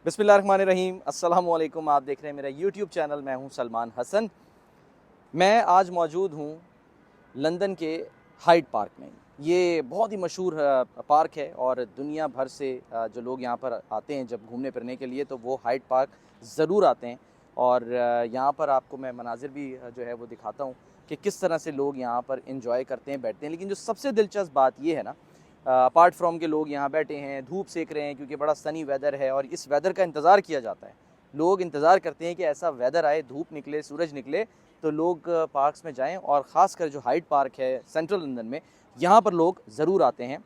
बिस्मिल्लाहिर्रहमानिर्रहीम, अस्सलामु अलैकुम। आप देख रहे हैं मेरा यूट्यूब चैनल। मैं हूं सलमान हसन। मैं आज मौजूद हूं लंदन के हाइड पार्क में। ये बहुत ही मशहूर पार्क है और दुनिया भर से जो लोग यहाँ पर आते हैं जब घूमने फिरने के लिए, तो वो हाइड पार्क ज़रूर आते हैं। और यहाँ पर आपको मैं मनाजिर भी जो है वो दिखाता हूँ कि किस तरह से लोग यहाँ पर इंजॉय करते हैं, बैठते हैं। लेकिन जो सबसे दिलचस्प बात ये है ना, अपार्ट फ्रॉम के लोग यहाँ बैठे हैं, धूप सेक रहे हैं क्योंकि बड़ा सनी वेदर है और इस वेदर का इंतज़ार किया जाता है। लोग इंतज़ार करते हैं कि ऐसा वेदर आए, धूप निकले, सूरज निकले, तो लोग पार्क्स में जाएं। और ख़ासकर जो हाइड पार्क है सेंट्रल लंदन में, यहाँ पर लोग ज़रूर आते हैं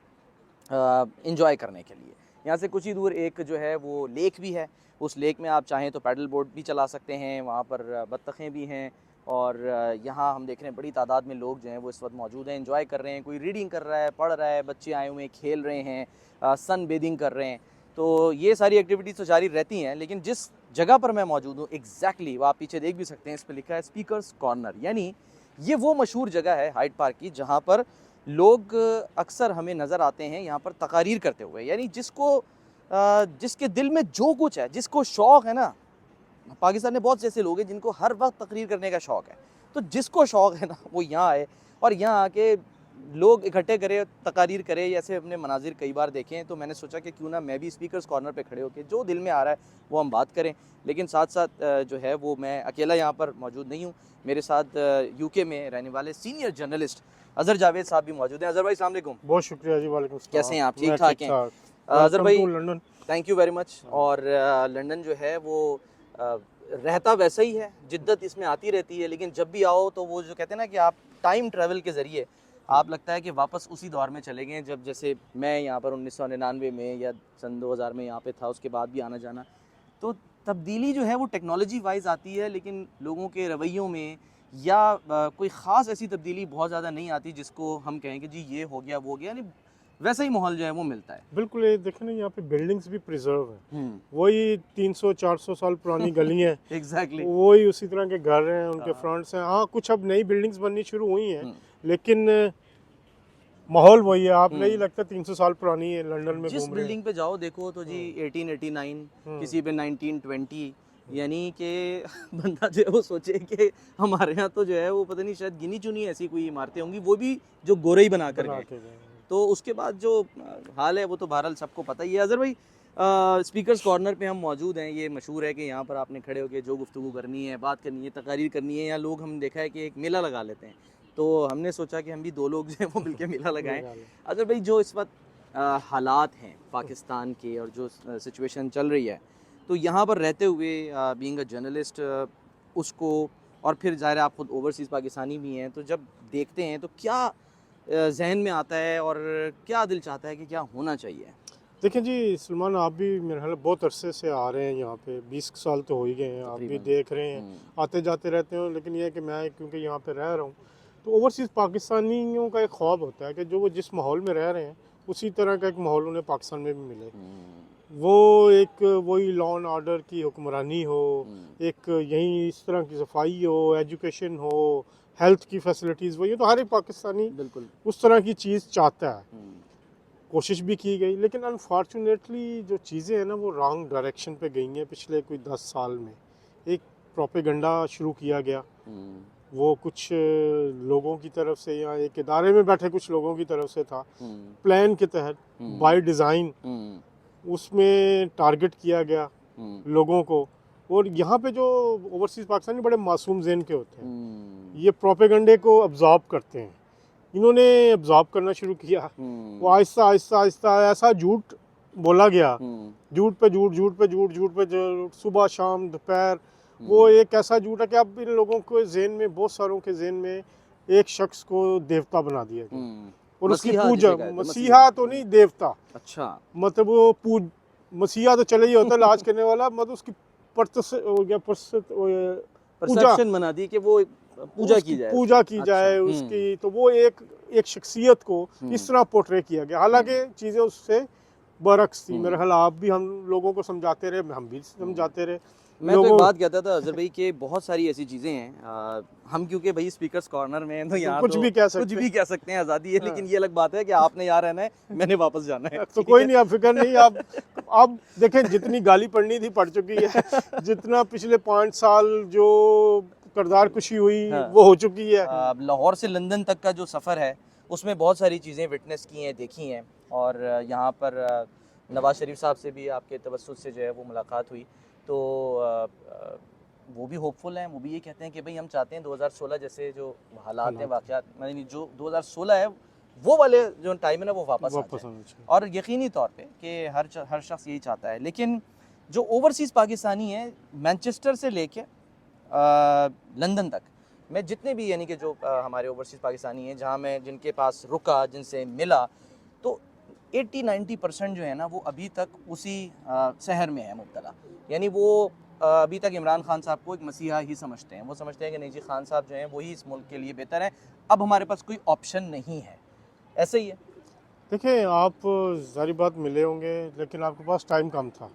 इंजॉय करने के लिए। यहाँ से कुछ ही दूर एक जो है वो लेक भी है। उस लेक में आप चाहें तो पैडल बोट भी चला सकते हैं। वहाँ पर बत्तखें भी हैं और यहाँ हम देख रहे हैं बड़ी तादाद में लोग जो हैं वो इस वक्त मौजूद हैं, एंजॉय कर रहे हैं। कोई रीडिंग कर रहा है, पढ़ रहा है, बच्चे आए हुए हैं, खेल रहे हैं, सन बेदिंग कर रहे हैं। तो ये सारी एक्टिविटीज़ तो जारी रहती हैं। लेकिन जिस जगह पर मैं मौजूद हूँ एग्जैक्टली वो आप पीछे देख भी सकते हैं, इस पर लिखा है स्पीकर्स कॉर्नर। यानी ये वो मशहूर जगह है हाइड पार्क की जहाँ पर लोग अक्सर हमें नज़र आते हैं यहाँ पर तकारीर करते हुए। यानी जिसके दिल में जो कुछ है, जिसको शौक़ है ना, पाकिस्तान में बहुत से ऐसे लोग हैं जिनको हर वक्त तकरीर करने का शौक़ है। तो जिसको शौक़ है ना वो यहाँ आए और यहाँ आके लोग इकट्ठे करे, तकारीर करे। ऐसे अपने मनाजिर कई बार देखे हैं, तो मैंने सोचा कि क्यों ना मैं भी स्पीकर्स कॉर्नर पे खड़े होकर जो दिल में आ रहा है वो हम बात करें। लेकिन साथ साथ जो है वो मैं अकेला यहाँ पर मौजूद नहीं हूँ। मेरे साथ यूके में रहने वाले सीनियर जर्नलिस्ट अज़हर जावेद साहब भी मौजूद हैं। अज़हर भाई, अस्सलाम वालेकुम। बहुत शुक्रिया जी। वालेकुम सलाम। कैसे हैं आप? ठीक ठाक हैं? अज़हर भाई, London. Thank you very much. और लंदन जो है वो रहता वैसा ही है, जिद्दत इसमें आती रहती है। लेकिन जब भी आओ तो वो जो कहते हैं ना कि आप टाइम ट्रैवल के ज़रिए आप लगता है कि वापस उसी दौर में चले गए जब जैसे मैं यहाँ पर 1999 में या सन 2000 में यहाँ पे था। उसके बाद भी आना जाना, तो तब्दीली जो है वो टेक्नोलॉजी वाइज आती है, लेकिन लोगों के रवैयों में या कोई ख़ास ऐसी तब्दीली बहुत ज़्यादा नहीं आती जिसको हम कहें कि जी ये हो गया वो हो गया। यानी वैसा ही माहौल जो है वो मिलता है। बिल्कुल, ये देखें ना, यहाँ पे बिल्डिंग्स भी प्रिजर्व है। वही 300-400 साल पुरानी गली है। एग्जैक्टली वही उसी तरह के घर हैं, उनके फ्रंट्स हैं। हाँ, कुछ अब नई बिल्डिंग्स बननी शुरू हुई हैं, लेकिन माहौल वही है। आप नहीं लगता 300 साल पुरानी है लंदन में जिस घूम रहे हैं। बिल्डिंग पे जाओ देखो तो जी 1889, किसी पे 1920। यानी कि बंदा जो है वो सोचे कि हमारे यहाँ तो जो है वो पता नहीं, शायद गिनी चुनी ऐसी कोई इमारतें होंगी, वो भी जो गोरे ही बना कर गए। तो उसके बाद जो हाल है वो तो बहरहाल सबको पता ही है। अज़हर भाई, स्पीकर्स कॉर्नर पे हम मौजूद हैं। ये मशहूर है कि यहाँ पर आपने खड़े होकर जो गुफ्तगू करनी है, बात करनी है, तकारीर करनी है, या लोग हम देखा है कि एक मेला लगा लेते हैं। तो हमने सोचा कि हम भी दो लोग जो हैं वो मिलकर मेला लगाएं। अज़हर भाई, जो इस वक्त हालात हैं पाकिस्तान के और जो सिचुएशन चल रही है, तो यहाँ पर रहते हुए बीइंग अ जर्नलिस्ट उसको, और फिर ज़ाहिर है आप खुद ओवरसीज़ पाकिस्तानी भी हैं, तो जब देखते हैं तो क्या जहन में आता है और क्या दिल चाहता है कि क्या होना चाहिए? देखें जी सलमान, आप भी मेरे ख्याल बहुत अरसे से आ रहे हैं यहाँ पे, 20 साल तो हो ही गए हैं। आप भी देख रहे हैं, आते जाते रहते हो। लेकिन यह है कि मैं क्योंकि यहाँ पे रह रहा हूँ, तो ओवरसीज़ पाकिस्तानियों का एक ख्वाब होता है कि जो वो जिस माहौल में रह रहे हैं उसी तरह का एक माहौल उन्हें पाकिस्तान में भी मिले। वो एक वही लॉ एंड ऑर्डर की हुक्मरानी हो, एक यहीं इस तरह की सफाई हो, एजुकेशन हो, हेल्थ की फैसिलिटीज़ वही हो। तो हर एक पाकिस्तानी बिल्कुल उस तरह की चीज़ चाहता है। कोशिश भी की गई, लेकिन अनफॉर्चुनेटली जो चीज़ें हैं ना वो रॉन्ग डायरेक्शन पे गई हैं। पिछले कोई 10 साल में एक प्रोपेगेंडा शुरू किया गया, वो कुछ लोगों की तरफ से या एक इदारे में बैठे कुछ लोगों की तरफ से था, प्लान के तहत, बाय डिज़ाइन। उसमें टारगेट किया गया लोगों को। और यहाँ पे जो ओवरसीज़ पाकिस्तानी बड़े मासूम ज़हन के होते हैं, ये प्रोपेगेंडे को अब्जॉर्ब करते हैं। इन्होंने अब्जॉर्ब करना शुरू किया। वो आहिस्ता आहिस्ता आहिस्ता ऐसा झूठ बोला गया, झूठ पे झूठ, झूठ पे झूठ, झूठ पे झूठ, सुबह शाम दोपहर। वो एक ऐसा झूठ है कि अब इन लोगों के ज़हन में, बहुत सारों के ज़हन में, एक शख्स को देवता बना दिया गया और उसकी पूजा। मसीहा तो नहीं, देवता। अच्छा, मतलब वो मसीहा तो चले ही होता है इलाज करने वाला, मतलब उसकी परसेप्शन बना दी कि वो पूजा की जाए उसकी। तो वो एक शख्सियत को इस तरह पोर्ट्रे किया गया। हालांकि चीज़ें उससे बरक्स थी। मेरा ख्याल आप भी हम लोगों को समझाते रहे, हम भी समझाते रहे मैं तो एक बात कहता था अजहर भाई कि बहुत सारी ऐसी चीज़ें हैं, हम क्योंकि भाई स्पीकर्स कॉर्नर में हैं तो यहाँ कुछ तो भी कह सकते हैं, आज़ादी है। लेकिन ये अलग बात है कि आपने यहाँ रहना है, मैंने वापस जाना है। तो कोई नहीं, आप फिक्र नहीं। आप देखें, जितनी गाली पड़नी थी पड़ चुकी है, जितना पिछले 5 साल जो किरदार कुशी हुई वो हो चुकी है। लाहौर से लंदन तक का जो सफ़र है उसमें बहुत सारी चीज़ें विटनेस की हैं, देखी हैं। और यहाँ पर नवाज़ शरीफ साहब से भी आपके तवस्सुत से जो है वो मुलाकात हुई, तो वो भी होपफुल हैं। वो भी ये कहते हैं कि भाई हम चाहते हैं 2016 जैसे जो हालात हैं, वाक़यात, मतलब जो 2016 है वो वाले जो टाइम है ना वो वापस आ जाए। और यकीनी तौर पे कि हर शख्स यही चाहता है। लेकिन जो ओवरसीज़ पाकिस्तानी है, मैनचेस्टर से लेके लंदन तक, मैं जितने भी यानी कि जो हमारे ओवरसीज़ पाकिस्तानी हैं, जहाँ मैं जिनके पास रुका, जिनसे मिला, तो 80-90% जो है ना वो अभी तक उसी शहर में है मुब्तला। यानी वो अभी तक इमरान खान साहब को एक मसीहा ही समझते हैं। वो समझते हैं कि नहीं जी, खान साहब जो हैं वही इस मुल्क के लिए बेहतर है, अब हमारे पास कोई ऑप्शन नहीं है। ऐसे ही है। देखिए, आप सारी बात मिले होंगे लेकिन आपके पास टाइम कम था।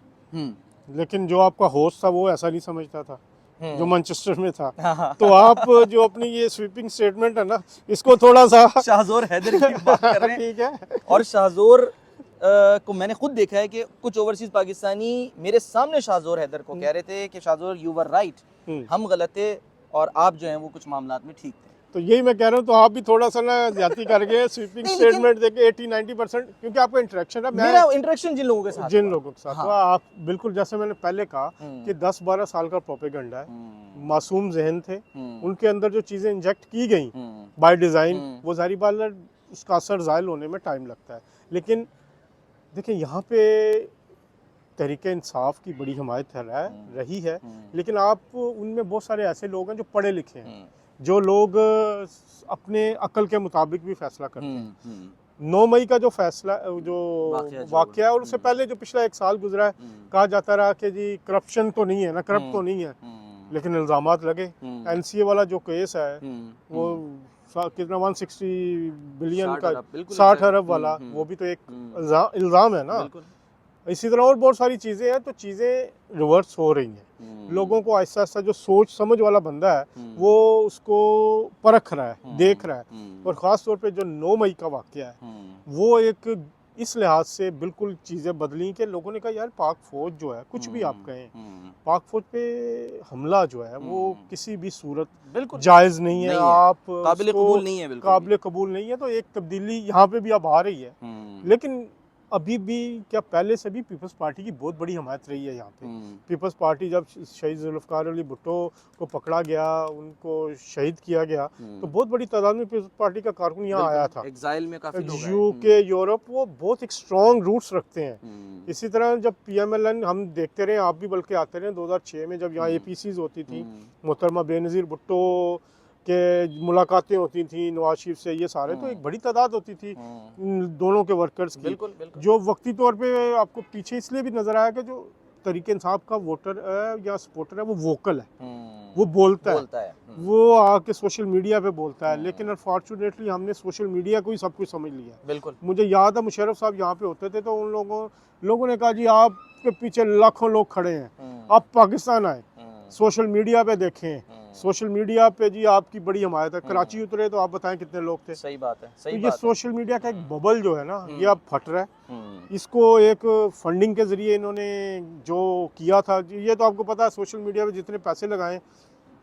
लेकिन जो आपका होस्ट था वो ऐसा नहीं समझता था, जो मैनचेस्टर में था। तो आप जो अपनी ये स्वीपिंग स्टेटमेंट है ना, इसको थोड़ा सा शाहजोर हैदर की बात कर रहे हैं। ठीक है। और शाहजोर को मैंने खुद देखा है कि कुछ ओवरसीज पाकिस्तानी मेरे सामने शाहजोर हैदर को कह रहे थे कि शाहजोर यू वर राइट, हम गलत थे और आप जो हैं वो कुछ मामलात में ठीक थे। तो यही मैं कह रहा हूँ, तो आप भी थोड़ा सा ना ज्यादा कर गए स्वीपिंग स्टेटमेंट देके 80-90%, क्योंकि आपका इंटरेक्शन है, मेरा इंटरेक्शन जिन लोगों के साथ हाँ। तो आप बिल्कुल, जैसे मैंने पहले कहा कि 10-12 साल का प्रोपेगेंडा है, मासूम जहन थे, उनके अंदर जो चीजें इंजेक्ट की गई बाय डिजाइन, वो जाहिर बात है उसका असर जाहिल होने में टाइम लगता है। लेकिन देखिए, यहाँ पे तहरीके इंसाफ की बड़ी हमायत रही है, लेकिन आप उनमें बहुत सारे ऐसे लोग हैं जो पढ़े लिखे हैं, जो लोग अपने अकल के मुताबिक भी फैसला करते हैं। 9 मई का जो फैसला, जो वाकया है, और उससे पहले जो पिछला 1 साल गुजरा है, कहा जाता रहा कि जी करप्शन तो नहीं है ना, करप्ट तो नहीं है, लेकिन इल्जामात लगे। एनसीए वाला जो केस है वो कितना 160 बिलियन का, 60 अरब वाला, वो भी तो एक इल्ज़ाम है ना। इसी तरह और बहुत सारी चीज़ें हैं, तो चीज़ें रिवर्स हो रही हैं। लोगों को आहिस्ता आहिस्ता जो सोच समझ वाला बंदा है वो उसको परख रहा है, देख रहा है। और ख़ास तौर पे जो 9 मई का वाक़या है वो एक इस लिहाज से बिल्कुल चीज़ें बदली कि लोगों ने कहा यार, पाक फ़ौज जो है, कुछ भी आप कहें, पाक फ़ौज पे हमला जो है वो किसी भी सूरत बिल्कुल जायज़ नहीं है, आप काबिल कबूल नहीं है, काबिल कबूल नहीं है। तो एक तब्दीली यहाँ पे भी अब आ रही है, लेकिन अभी भी क्या पहले से भी पीपल्स पार्टी की बहुत बड़ी हमायत रही है यहाँ पे। पीपल्स पार्टी जब शहीद जुल्फ़िकार अली भुट्टो को पकड़ा गया, उनको शहीद किया गया, तो बहुत बड़ी तादाद में पीपल्स पार्टी का कारकुन यहाँ आया था। एग्जाइल में काफी लोग आए। यूके, यूरोप, वो बहुत एक स्ट्रॉन्ग रूट्स रखते हैं। इसी तरह जब PMLN हम देखते रहे, आप भी बल्कि आते रहे 2006 में, जब यहाँ APCs होती थी, मोहतरमा बेनज़ीर भुट्टो के मुलाकातें होती थी नवाज शरीफ से, ये सारे, तो एक बड़ी तादाद होती थी दोनों के वर्कर्स की। बिल्कुल, बिल्कुल। जो वक्ती तौर पे आपको पीछे इसलिए भी नजर आया कि जो तरीके इंसाफ का वोटर है या सपोर्टर है वो वोकल है, वो बोलता है। वो आके सोशल मीडिया पे बोलता है। लेकिन अनफॉर्चुनेटली हमने सोशल मीडिया को ही सब कुछ समझ लिया। बिल्कुल। मुझे याद है मुशर्रफ साहब यहाँ पे होते थे तो उन लोगों ने कहा जी आपके पीछे लाखों लोग खड़े हैं, आप पाकिस्तान आए, सोशल मीडिया पे देखें, सोशल मीडिया पे जी आपकी बड़ी हमायत है। कराची उतरे तो आप बताएं कितने लोग थे। सही बात है, सही तो ये सोशल मीडिया का एक बबल जो है ना, ये अब फट रहा है। इसको एक फंडिंग के जरिए इन्होंने जो किया था, ये तो आपको पता है, सोशल मीडिया पे जितने पैसे लगाएं,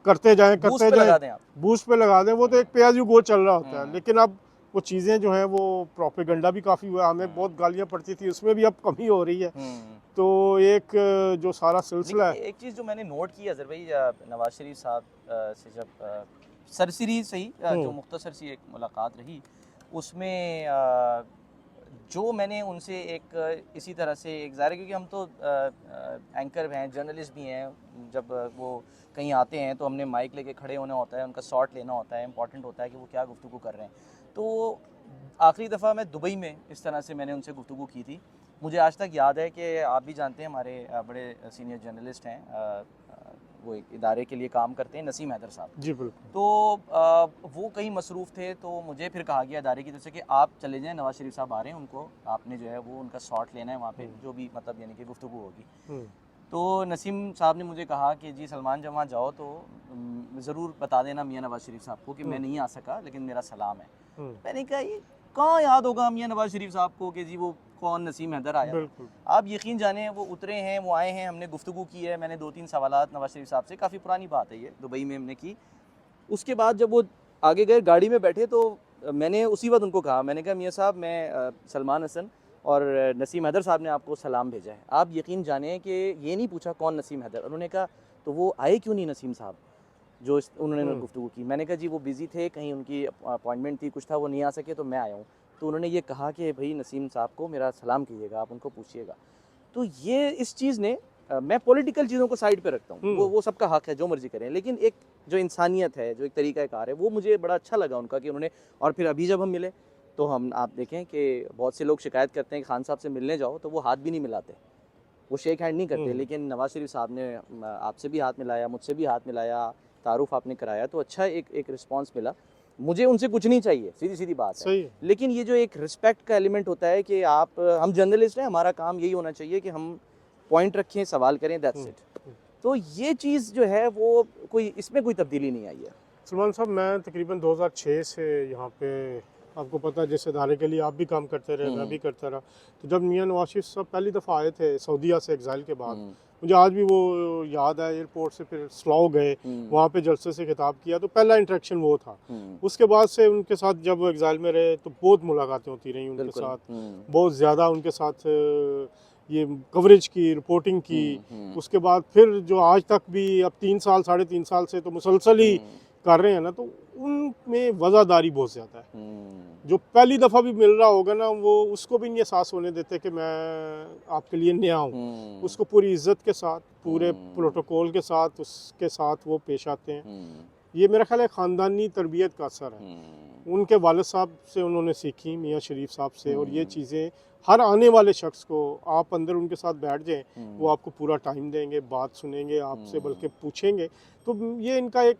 करते जाएं, बूस्ट पे लगा दें, वो तो एक पे एज यू गो चल रहा होता है। लेकिन अब वो चीज़ें जो हैं वो प्रोपेगेंडा भी काफ़ी हुआ, हमें बहुत गालियाँ पड़ती थी, उसमें भी अब कमी हो रही है। तो एक जो सारा सिलसिला है, एक चीज़ जो मैंने नोट की अजहर भाई, नवाज शरीफ साहब से जब सरसरी से ही जो मुख्तसर सी एक मुलाकात रही, उसमें जो मैंने उनसे एक इसी तरह से एक ज़ाहिर, क्योंकि हम तो एंकर हैं, जर्नलिस्ट भी हैं, जब वो कहीं आते हैं तो हमने माइक लेके खड़े होना होता है, उनका शॉट लेना होता है, इंपॉर्टेंट होता है कि वो क्या गुफ्तगू कर रहे हैं। तो आखिरी दफ़ा मैं दुबई में इस तरह से मैंने उनसे गुफ्तगू की थी। मुझे आज तक याद है कि आप भी जानते हैं, हमारे बड़े सीनियर जर्नलिस्ट हैं, वो एक इदारे के लिए काम करते हैं, नसीम हैदर साहब जी। बिल्कुल। तो वो कहीं मसरूफ़ थे, तो मुझे फिर कहा गया इदारे की तरफ से कि आप चले जाएं, नवाज शरीफ साहब आ रहे हैं, उनको आपने जो है वो उनका शॉट लेना है वहाँ पे, जो भी मतलब यानी कि गुफ्तगू होगी। तो नसीम साहब ने मुझे कहा कि जी सलमान जब वहाँ जाओ तो ज़रूर बता देना मियाँ नवाज शरीफ साहब को कि मैं नहीं आ सका लेकिन मेरा सलाम है। मैंने कहा ये कहाँ याद होगा मियाँ नवाज शरीफ साहब को कि जी वो कौन नसीम हैदर आया। आप यकीन जाने वो उतरे हैं, वो आए हैं, हमने गुफ्तगू की है, मैंने 2-3 सवालात नवाज शरीफ साहब से, काफ़ी पुरानी बात है ये, दुबई में हमने की। उसके बाद जब वो आगे गए गाड़ी में बैठे तो मैंने उसी वक्त उनको कहा, मैंने कहा मियाँ साहब मैं सलमान हसन और नसीम हैदर साहब ने आपको सलाम भेजा है। आप यकीन जाने कि ये नहीं पूछा कौन नसीम हैदर, उन्होंने कहा तो वो आए क्यों नहीं नसीम साहब, जो उन्होंने गुफ्तगू की। मैंने कहा जी वो बिज़ी थे, कहीं उनकी अपॉइंटमेंट थी, कुछ था, वो नहीं आ सके तो मैं आया हूँ। तो उन्होंने ये कहा कि भाई नसीम साहब को मेरा सलाम कीजिएगा, आप उनको पूछिएगा। तो ये इस चीज़ ने मैं पॉलिटिकल चीज़ों को साइड पे रखता हूँ, वो सबका हक है, जो मर्जी करें, लेकिन एक जो इंसानियत है, जो एक तरीका कार है, वो मुझे बड़ा अच्छा लगा उनका कि उन्होंने। और फिर अभी जब हम मिले तो हम, आप देखें कि बहुत से लोग शिकायत करते हैं कि खान साहब से मिलने जाओ तो वो हाथ भी नहीं मिलाते, वो शेक हैंड नहीं करते, लेकिन नवाज शरीफ साहब ने आपसे भी हाथ मिलाया, मुझसे भी हाथ मिलाया, तारुफ आपने कराया, तो अच्छा एक रिस्पांस मिला। मुझे उनसे कुछ नहीं चाहिए, सीधी सीधी बात है, लेकिन ये जो एक रिस्पेक्ट का एलिमेंट होता है कि आप, हम जर्नलिस्ट हैं, हमारा काम यही होना चाहिए कि हम पॉइंट रखें, सवाल करें, दैट्स इट। तो ये चीज़ जो है वो कोई, इसमें कोई तब्दीली नहीं आई है। सलमान साहब मैं तकरीबन 2006 से यहाँ पे, आपको पता है जिस इदारे के लिए आप भी काम करते रहे, मैं भी करता रहा, तो जब मियाँ नवाज शरीफ साहब पहली दफ़ा आए थे सऊदीया से एग्ज़ाइल के बाद, मुझे आज भी वो याद है, एयरपोर्ट से फिर स्लॉ गए, वहाँ पे जलसे से खिताब किया, तो पहला इंटरेक्शन वो था। उसके बाद से उनके साथ जब वो एग्ज़ाइल में रहे तो बहुत मुलाकातें होती रहीं उनके साथ, बहुत ज़्यादा उनके साथ ये कवरेज की, रिपोर्टिंग की। उसके बाद फिर जो आज तक भी अब 3 साल 3.5 साल से तो मुसलसल ही कर रहे हैं ना, तो उनमें वज़ादारी बहुत ज़्यादा है। जो पहली दफ़ा भी मिल रहा होगा ना, वो उसको भी नहीं एहसास होने देते कि मैं आपके लिए नया हूँ। उसको पूरी इज्जत के साथ, पूरे प्रोटोकॉल के साथ, उसके साथ वो पेश आते हैं। ये मेरा ख्याल है ख़ानदानी तरबियत का असर है, उनके वालिद साहब से उन्होंने सीखी, मियाँ शरीफ साहब से। और ये चीज़ें हर आने वाले शख्स को, आप अंदर उनके साथ बैठ जाएं, वो आपको पूरा टाइम देंगे, बात सुनेंगे आपसे, बल्कि पूछेंगे। तो ये इनका एक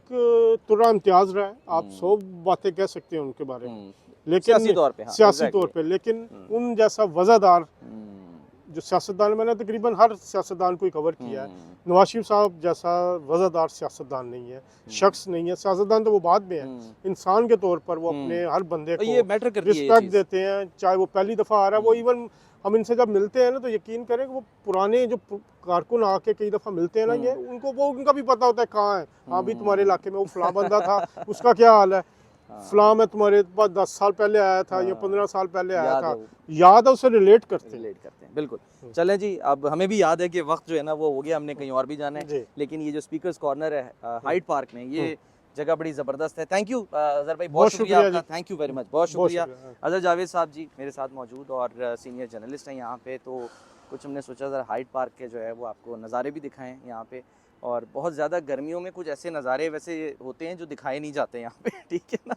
तुर्रा इम्तियाज़ रहा है। आप 100 बातें कह सकते हैं उनके बारे में, लेकिन सियासी तौर पे, लेकिन उन जैसा वज़ादार जो सियासतदान, मैंने तकरीबन हर सियासतदान को कवर किया है, नवाज शरीफ साहब जैसा वज़ादार सियासतदान नहीं है, शख्स नहीं है। सियासतदान तो वो बाद में है, इंसान के तौर पर वो अपने हर बंदे को रिस्पेक्ट देते हैं, चाहे वो पहली दफ़ा आ रहा है। वो इवन हम इनसे जब मिलते हैं ना, तो यकीन करें कि वो पुराने जो कारकुन आके कई दफ़ा मिलते हैं ना, ये उनका भी पता होता है कहाँ है। हाँ भी तुम्हारे इलाके में वो फलां बंदा था, उसका क्या हाल है, फलां में तुम्हारे पास 10 साल पहले आया था या 15 साल पहले आया था, याद है, उससे रिलेट करते हैं। बिल्कुल। चलें जी, अब हमें भी याद है कि वक्त जो है ना वो हो गया, हमने कहीं और भी जाना है, लेकिन ये जो स्पीकर्स कॉर्नर है हाइड पार्क में, ये जगह बड़ी ज़बरदस्त है। थैंक यू अजहर भाई, बहुत शुक्रिया आपका, थैंक यू वेरी मच, बहुत शुक्रिया। अजहर जावेद साहब जी मेरे साथ मौजूद और सीनियर जर्नलिस्ट हैं यहाँ पे, तो कुछ हमने सोचा ज़रा हाइड पार्क के जो है वो आपको नज़ारे भी दिखाएं यहाँ पे। और बहुत ज़्यादा गर्मियों में कुछ ऐसे नज़ारे वैसे होते हैं जो दिखाए नहीं जाते यहाँ पे, ठीक है ना,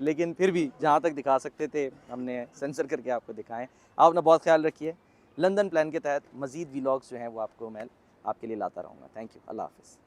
लेकिन फिर भी जहाँ तक दिखा सकते थे हमने सेंसर करके आपको दिखाएं। आप अपना बहुत ख्याल रखिए। लंदन प्लान के तहत मज़ीद व्लॉग्स जो हैं वो आपको मैं आपके लिए लाता रहूँगा। थैंक यू, अल्लाह हाफ़िज़।